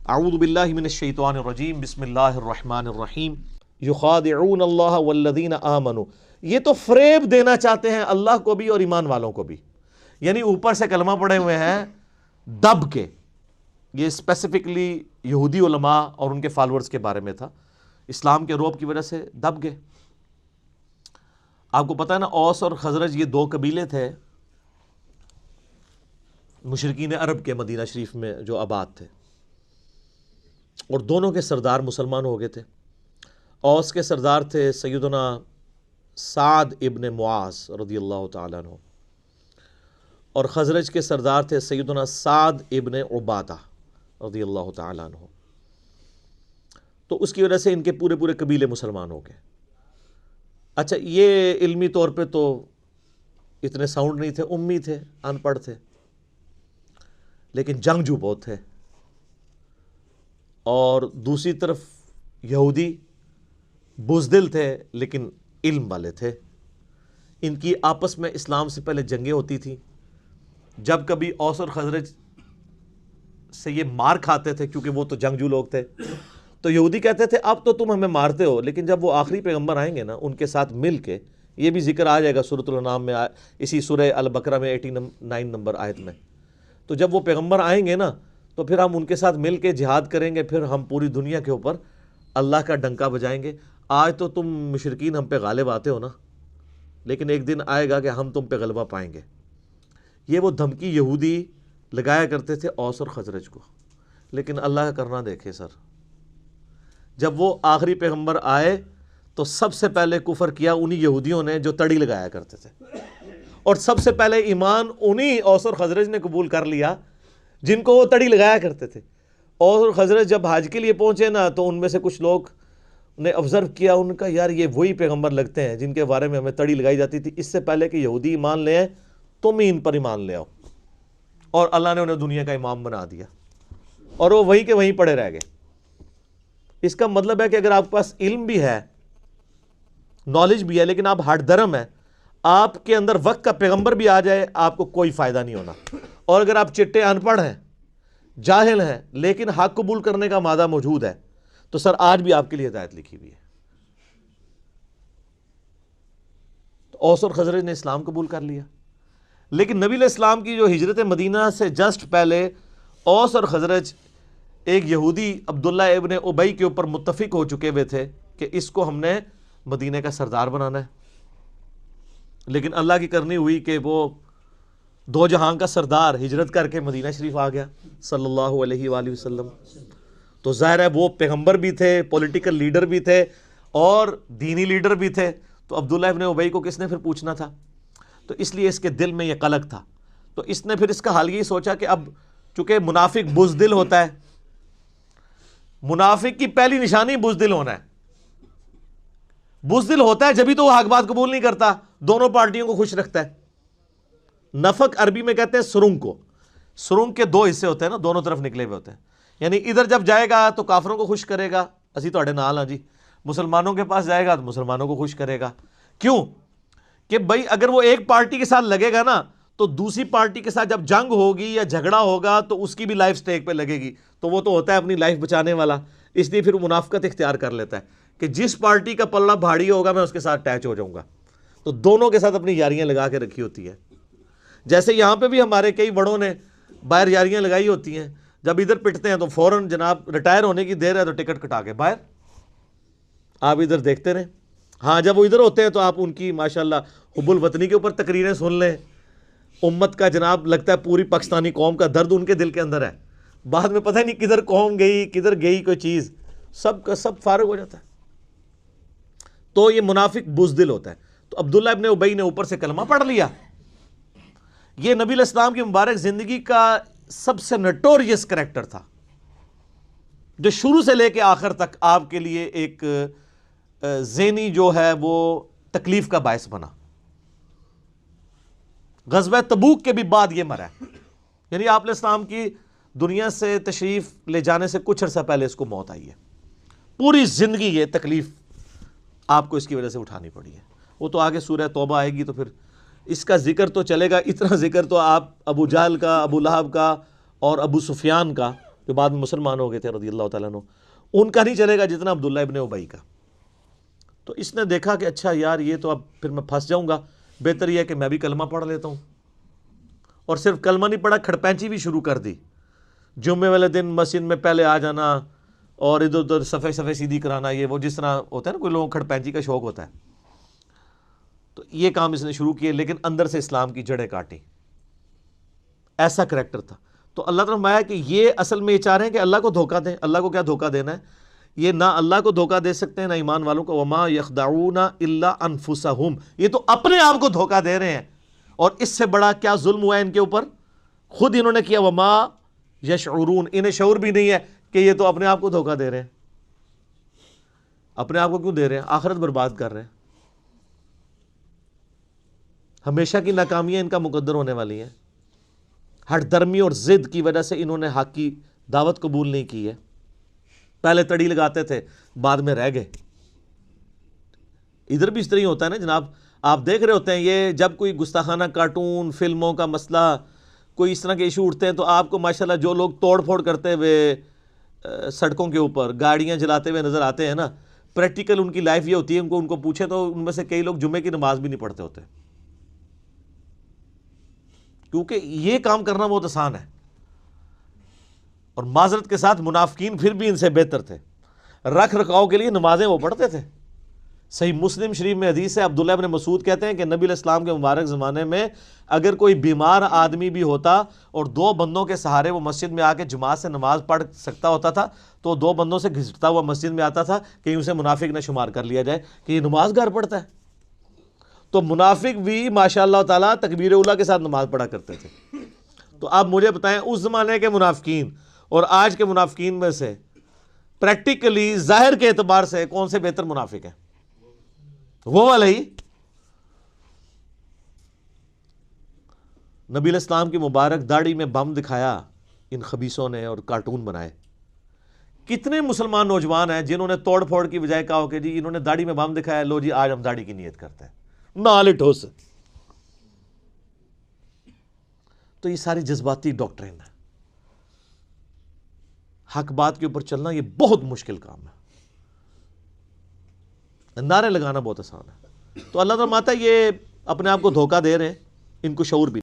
اعوذ باللہ من الشیطان الرجیم، بسم اللہ الرحمن الرحیم۔ یخادعون اللہ والذین آمنوا، یہ تو فریب دینا چاہتے ہیں اللہ کو بھی اور ایمان والوں کو بھی، یعنی اوپر سے کلمہ پڑھے ہوئے ہیں دب کے۔ یہ اسپیسیفکلی یہودی علماء اور ان کے فالورز کے بارے میں تھا، اسلام کے روب کی وجہ سے دب گئے۔ آپ کو پتہ ہے نا، اوس اور خزرج یہ دو قبیلے تھے مشرکین عرب کے مدینہ شریف میں جو آباد تھے، اور دونوں کے سردار مسلمان ہو گئے تھے۔ اوس کے سردار تھے سیدنا سعد ابن معاذ رضی اللہ تعالیٰ عنہ، اور خزرج کے سردار تھے سیدنا سعد ابن عبادہ رضی اللہ تعالیٰ عنہ۔ تو اس کی وجہ سے ان کے پورے پورے قبیلے مسلمان ہو گئے۔ اچھا، یہ علمی طور پہ تو اتنے ساؤنڈ نہیں تھے، امی تھے، ان پڑھ تھے، لیکن جنگجو بہت تھے۔ اور دوسری طرف یہودی بزدل تھے لیکن علم والے تھے۔ ان کی آپس میں اسلام سے پہلے جنگیں ہوتی تھیں۔ جب کبھی اوس اور خزرج سے یہ مار کھاتے تھے، کیونکہ وہ تو جنگجو لوگ تھے، تو یہودی کہتے تھے اب تو تم ہمیں مارتے ہو، لیکن جب وہ آخری پیغمبر آئیں گے نا ان کے ساتھ مل کے، یہ بھی ذکر آ جائے گا سورۃ الانعام میں، اسی سورہ البقرہ میں 89 نمبر آیت میں، تو جب وہ پیغمبر آئیں گے نا تو پھر ہم ان کے ساتھ مل کے جہاد کریں گے، پھر ہم پوری دنیا کے اوپر اللہ کا ڈنکا بجائیں گے۔ آج تو تم مشرکین ہم پہ غالب آتے ہو نا، لیکن ایک دن آئے گا کہ ہم تم پہ غلبہ پائیں گے۔ یہ وہ دھمکی یہودی لگایا کرتے تھے اوس اور خزرج کو، لیکن اللہ کا کرنا دیکھے سر، جب وہ آخری پیغمبر آئے تو سب سے پہلے کفر کیا انہی یہودیوں نے جو تڑی لگایا کرتے تھے، اور سب سے پہلے ایمان انہی اوس اور خزرج نے قبول کر لیا جن کو وہ تڑی لگایا کرتے تھے۔ اوس اور خزرج جب حج کے لیے پہنچے نا تو ان میں سے کچھ لوگ نے آبزرو کیا، ان کا یار یہ وہی پیغمبر لگتے ہیں جن کے بارے میں ہمیں تڑی لگائی جاتی تھی، اس سے پہلے کہ یہودی ایمان لے آئے تم ہی ان پر ایمان لے آؤ، اور اللہ نے انہیں دنیا کا امام بنا دیا، اور وہ وہیں کے وہیں پڑے رہ گئے۔ اس کا مطلب ہے کہ اگر آپ کے پاس علم بھی ہے، نالج بھی ہے، لیکن آپ ہٹ درم ہے، آپ کے اندر وقت کا پیغمبر بھی آ جائے آپ کو کوئی فائدہ نہیں ہونا۔ اور اگر آپ چٹے ان پڑھ ہیں، جاہل ہیں، لیکن حق قبول کرنے کا مادہ موجود ہے، تو سر آج بھی آپ کے لیے ہدایت لکھی ہوئی ہے۔ تو اوس اور خزرج نے اسلام قبول کر لیا، لیکن نبی علیہ السلام کی جو ہجرت مدینہ سے جسٹ پہلے اوس اور خزرج ایک یہودی عبداللہ ابن ابی کے اوپر متفق ہو چکے ہوئے تھے کہ اس کو ہم نے مدینہ کا سردار بنانا ہے، لیکن اللہ کی کرنی ہوئی کہ وہ دو جہاں کا سردار ہجرت کر کے مدینہ شریف آ گیا صلی اللہ علیہ وآلہ وسلم۔ تو ظاہر ہے وہ پیغمبر بھی تھے، پولیٹیکل لیڈر بھی تھے، اور دینی لیڈر بھی تھے، تو عبداللہ ابن ابی کو کس نے پھر پوچھنا تھا؟ تو اس لیے اس کے دل میں یہ قلق تھا، تو اس نے پھر اس کا حل یہ سوچا کہ اب چونکہ منافق بزدل ہوتا ہے، منافق کی پہلی نشانی بزدل ہونا ہے، بزدل ہوتا ہے جبھی تو وہ حق بات قبول نہیں کرتا، دونوں پارٹیوں کو خوش رکھتا ہے۔ نفق عربی میں کہتے ہیں سرنگ کو، سرنگ کے دو حصے ہوتے ہیں نا، دونوں طرف نکلے ہوئے ہوتے ہیں، یعنی ادھر جب جائے گا تو کافروں کو خوش کرے گا، اسی تواڈے نال ہاں جی، مسلمانوں کے پاس جائے گا تو مسلمانوں کو خوش کرے گا۔ کیوں کہ بھائی اگر وہ ایک پارٹی کے ساتھ لگے گا نا تو دوسری پارٹی کے ساتھ جب جنگ ہوگی یا جھگڑا ہوگا تو اس کی بھی لائف سٹیک پہ لگے گی، تو وہ تو ہوتا ہے اپنی لائف بچانے والا، اس لیے پھر منافقت اختیار کر لیتا ہے کہ جس پارٹی کا پلڑا بھاری ہوگا میں اس کے ساتھ اٹیچ ہو جاؤں گا، تو دونوں کے ساتھ اپنی یاریاں لگا کے رکھی ہوتی ہے۔ جیسے یہاں پہ بھی ہمارے کئی بڑوں نے باہر یاریاں لگائی ہوتی ہیں، جب ادھر پٹتے ہیں تو فوراً جناب ریٹائر ہونے کی دیر ہے تو ٹکٹ کٹا کے باہر، آپ ادھر دیکھتے رہیں۔ ہاں جب وہ ادھر ہوتے ہیں تو آپ ان کی ماشاءاللہ حب الوطنی کے اوپر تقریریں سن لیں، امت کا جناب لگتا ہے پوری پاکستانی قوم کا درد ان کے دل کے اندر ہے، بعد میں پتہ نہیں کدھر قوم گئی کدھر گئی کوئی چیز، سب کا سب فارغ ہو جاتا ہے۔ تو یہ منافق بزدل ہوتا ہے۔ تو عبداللہ ابن ابی نے اوپر سے کلمہ پڑھ لیا۔ یہ نبی علیہ السلام کی مبارک زندگی کا سب سے نٹوریس کریکٹر تھا، جو شروع سے لے کے آخر تک آپ کے لیے ایک ذہنی جو ہے وہ تکلیف کا باعث بنا۔ غزوہ تبوک کے بھی بعد یہ مرا ہے، یعنی آپ علیہ السلام کی دنیا سے تشریف لے جانے سے کچھ عرصہ پہلے اس کو موت آئی ہے۔ پوری زندگی یہ تکلیف آپ کو اس کی وجہ سے اٹھانی پڑی ہے۔ وہ تو آگے سورہ توبہ آئے گی تو پھر اس کا ذکر تو چلے گا، اتنا ذکر تو آپ ابو جہل کا، ابو لہب کا اور ابو سفیان کا جو بعد میں مسلمان ہو گئے تھے رضی اللہ تعالیٰ عنہ، ان کا نہیں چلے گا جتنا عبداللہ ابن ابی کا۔ تو اس نے دیکھا کہ اچھا یار یہ تو اب پھر میں پھنس جاؤں گا، بہتر یہ ہے کہ میں بھی کلمہ پڑھ لیتا ہوں۔ اور صرف کلمہ نہیں پڑھا، کھڑپینچی بھی شروع کر دی۔ جمعے والے دن مسجد میں پہلے آ جانا اور ادھر ادھر صفحے سیدھی کرانا، یہ وہ جس طرح ہوتا ہے نا کوئی لوگوں کو کھڑپینچی کا شوق ہوتا ہے، تو یہ کام اس نے شروع کیے، لیکن اندر سے اسلام کی جڑیں کاٹی۔ ایسا کریکٹر تھا۔ تو اللہ تعالیٰ نے فرمایا کہ یہ اصل میں یہ چاہ رہے ہیں کہ اللہ کو دھوکہ دیں۔ اللہ کو کیا دھوکہ دینا ہے؟ یہ نہ اللہ کو دھوکہ دے سکتے ہیں نہ ایمان والوں کو۔ وما یخدعون الا انفسہم، یہ تو اپنے آپ کو دھوکہ دے رہے ہیں۔ اور اس سے بڑا کیا ظلم ہوا ہے ان کے اوپر؟ خود انہوں نے کیا، وما یشعرون، انہیں شعور بھی نہیں ہے کہ یہ تو اپنے آپ کو دھوکہ دے رہے ہیں۔ اپنے آپ کو کیوں دے رہے ہیں؟ آخرت برباد کر رہے ہیں۔ ہمیشہ کی ناکامیاں ان کا مقدر ہونے والی ہیں۔ ہٹ درمی اور ضد کی وجہ سے انہوں نے حق کی دعوت قبول نہیں کی ہے۔ پہلے تڑی لگاتے تھے، بعد میں رہ گئے۔ ادھر بھی اس طرح ہی ہوتا ہے نا جناب، آپ دیکھ رہے ہوتے ہیں یہ جب کوئی گستاخانہ کارٹون فلموں کا مسئلہ، کوئی اس طرح کے ایشو اٹھتے ہیں تو آپ کو ماشاءاللہ جو لوگ توڑ پھوڑ کرتے ہوئے سڑکوں کے اوپر گاڑیاں جلاتے ہوئے نظر آتے ہیں نا، پریکٹیکل ان کی لائف یہ ہوتی ہے، ان کو پوچھیں تو ان میں سے کئی لوگ جمعے کی نماز بھی نہیں پڑھتے ہوتے، کیونکہ یہ کام کرنا بہت آسان ہے۔ اور معذرت کے ساتھ منافقین پھر بھی ان سے بہتر تھے، رکھ رکھاؤ کے لیے نمازیں وہ پڑھتے تھے۔ صحیح مسلم شریف میں حدیث ہے، عبداللہ ابن مسعود کہتے ہیں کہ نبی علیہ السلام کے مبارک زمانے میں اگر کوئی بیمار آدمی بھی ہوتا اور دو بندوں کے سہارے وہ مسجد میں آ کے جماعت سے نماز پڑھ سکتا ہوتا تھا تو دو بندوں سے گھسٹتا ہوا مسجد میں آتا تھا کہ اسے منافق نہ شمار کر لیا جائے کہ یہ نماز گھر پڑھتا ہے۔ تو منافق بھی ماشاء اللہ تعالیٰ تکبیر اولیٰ کے ساتھ نماز پڑھا کرتے تھے۔ تو آپ مجھے بتائیں اس زمانے کے منافقین اور آج کے منافقین میں سے پریکٹیکلی ظاہر کے اعتبار سے کون سے بہتر منافق ہیں؟ وہ والا ہی۔ نبی علیہ السلام کی مبارک داڑھی میں بم دکھایا ان خبیثوں نے اور کارٹون بنائے۔ کتنے مسلمان نوجوان ہیں جنہوں نے توڑ پھوڑ کی بجائے کہا کہ جی انہوں نے داڑھی میں بم دکھایا، لو جی آج ہم داڑھی کی نیت کرتے ہیں، نال ٹھوس۔ تو یہ ساری جذباتی ڈاکٹرین ہے۔ حق بات کے اوپر چلنا یہ بہت مشکل کام ہے، نعرے لگانا بہت آسان ہے۔ تو اللہ تعالیٰ فرماتا ہے یہ اپنے آپ کو دھوکہ دے رہے ہیں، ان کو شعور بھی